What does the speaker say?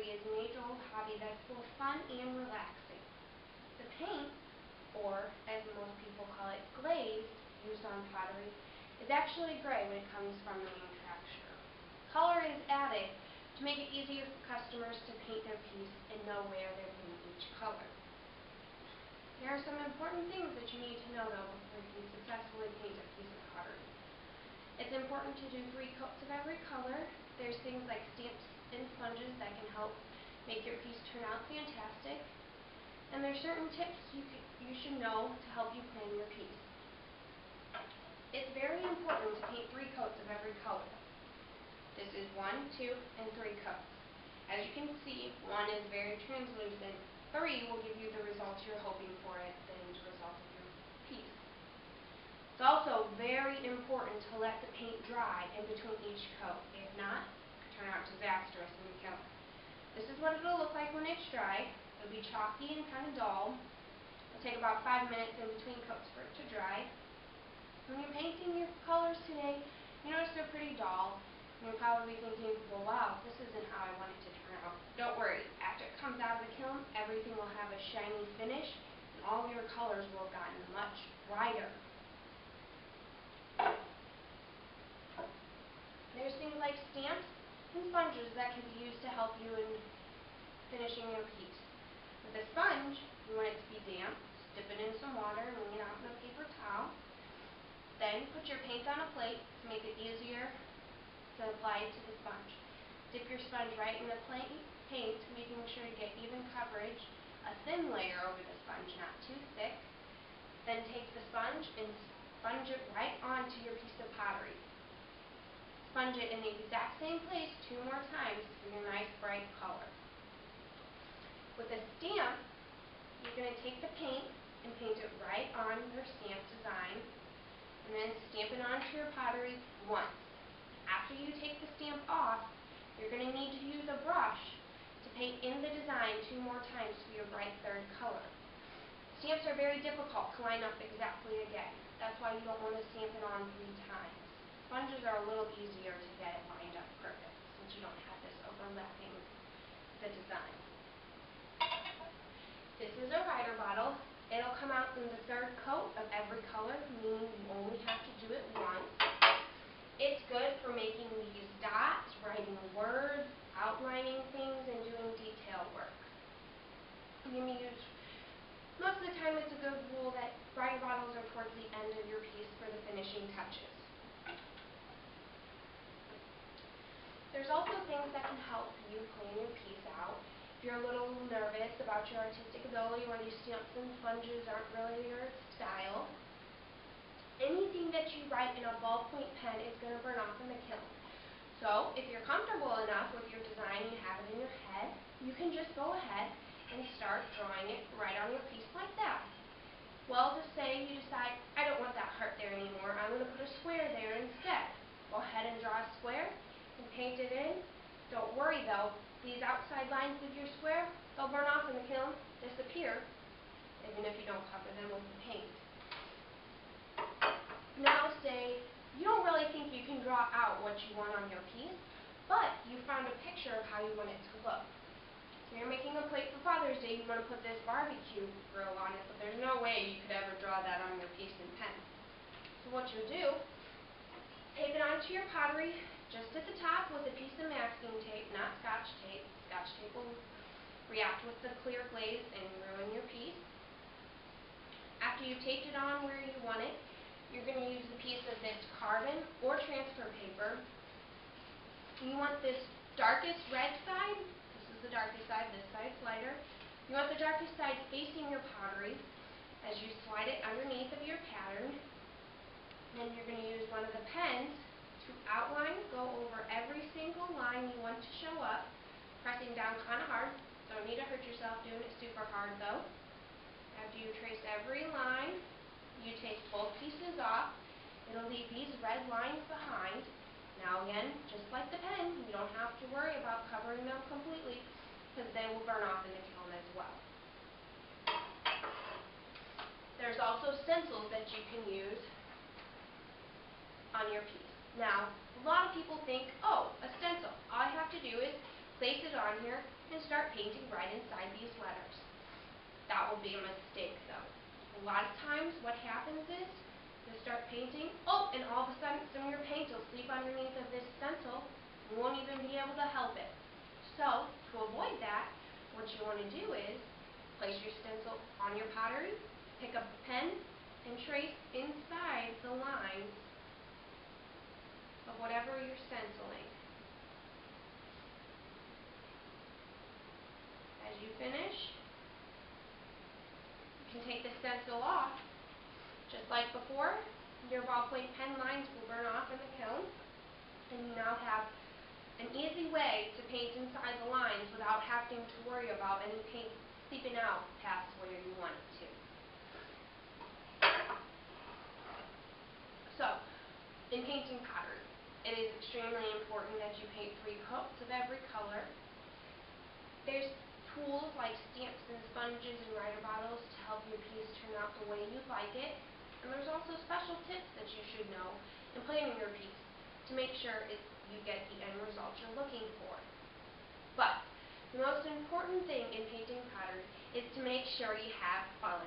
pottery is an age-old hobby that's both fun and relaxing. The paint, or as most people call it, glaze, used on pottery, is actually gray when it comes from the manufacturer. Color is added to make it easier for customers to paint their piece and know where they're putting each color. There are some important things that you need to know, though, before you can successfully paint a piece of pottery. It's important to do 3 coats of every color. There's things like stamps and sponges that can help make your piece turn out fantastic. And there's certain tips you should know to help you plan your piece. It's very important to paint 3 coats of every color. This is 1, 2, and 3 coats. As you can see, 1 is very translucent. 3 will give you the results you're hoping for at the end result of your piece. It's also very important to let the paint dry in between each coat. If not, it could turn out disastrous in the kiln. This is what it'll look like when it's dry. It'll be chalky and kind of dull. It'll take about 5 minutes in between coats for it to dry. When you're painting your colors today, you notice they're pretty dull. And you're probably thinking, well, wow, this isn't how I want it to turn out. Don't worry. After it comes out of the kiln, everything will have a shiny finish, and all your colors will have gotten much brighter. There's things like stamps and sponges that can be used to help you in finishing your piece. With a sponge, you want it to be damp. Dip it in some water and wring it out in a paper towel. Then put your paint on a plate to make it easier to apply it to the sponge. Dip your sponge right in the paint, making sure you get even coverage, a thin layer over the sponge, not too thick. Then take the sponge and sponge it right onto your piece of pottery. Sponge it in the exact same place 2 more times for your nice bright color. With a stamp, you're going to take the paint and paint it right on your stamp design, and then stamp it onto your pottery once. After you take the stamp off, you're going to need to use a brush to paint in the design 2 more times for your bright 3rd color. Stamps are very difficult to line up exactly again. That's why you don't want to stamp it on 3 times. Sponges are a little easier to get it lined up perfect since you don't have this overlapping the design. This is a Rider bottle. It'll come out in the 3rd coat of every color, meaning you only have to do it once. It's good for making these dots, writing words, outlining things, and doing detail work. Most of the time it's a good rule that Rider bottles are towards the end of your piece for the finishing touches. There's also things that can help you plan your piece out. If you're a little nervous about your artistic ability or these stamps and sponges aren't really your style, anything that you write in a ballpoint pen is going to burn off in the kiln. So, if you're comfortable enough with your design and you have it in your head, you can just go ahead and start drawing it right on your piece like that. Well, to say you decide, I don't want that heart there anymore, I'm going to put a square there instead. Go ahead and draw a square and paint it in. Don't worry though, these outside lines of your square, they'll burn off in the kiln, disappear, even if you don't cover them with the paint. Now say you don't really think you can draw out what you want on your piece, but you found a picture of how you want it to look. So you're making a plate for Father's Day, you want to put this barbecue grill on it, but there's no way you could ever draw that on your piece in pen. So what you'll do, tape it onto your pottery just at the top with a piece of masking tape, not Scotch tape. Scotch tape will react with the clear glaze and ruin your piece. After you've taped it on where you want it, you're going to use a piece of this carbon or transfer paper. You want this darkest red side. This is the darkest side, this side's lighter. You want the darkest side facing your pottery as you slide it underneath of your pattern. Then you're going to use one of the pens to outline, go over every single line you want to show up, pressing down kind of hard. Don't need to hurt yourself doing it super hard though. After you trace every line, you take both pieces off. It'll leave these red lines behind. Now again, just like the pen, you don't have to worry about covering them completely because they will burn off in the kiln as well. There's also stencils that you can use on your piece. Now, a lot of people think, oh, a stencil. All I have to do is place it on here and start painting right inside these letters. That will be a mistake though. A lot of times what happens is you start painting, and all of a sudden some of your paint will sleep underneath of this stencil. You won't even be able to help it. So, to avoid that, what you want to do is place your stencil on your pottery, pick up a pen, and trace inside the lines of whatever you're stenciling. As you finish, you can take the stencil off. Just like before, your ballpoint pen lines will burn off in the kiln, and you now have an easy way to paint inside the lines without having to worry about any paint seeping out past where you want it to. So, in painting pottery, it is extremely important that you paint 3 coats of every color. There's tools like stamps and sponges and writer bottles to help your piece turn out the way you'd like it. And there's also special tips that you should know in planning your piece to make sure you get the end result you're looking for. But the most important thing in painting pottery is to make sure you have fun.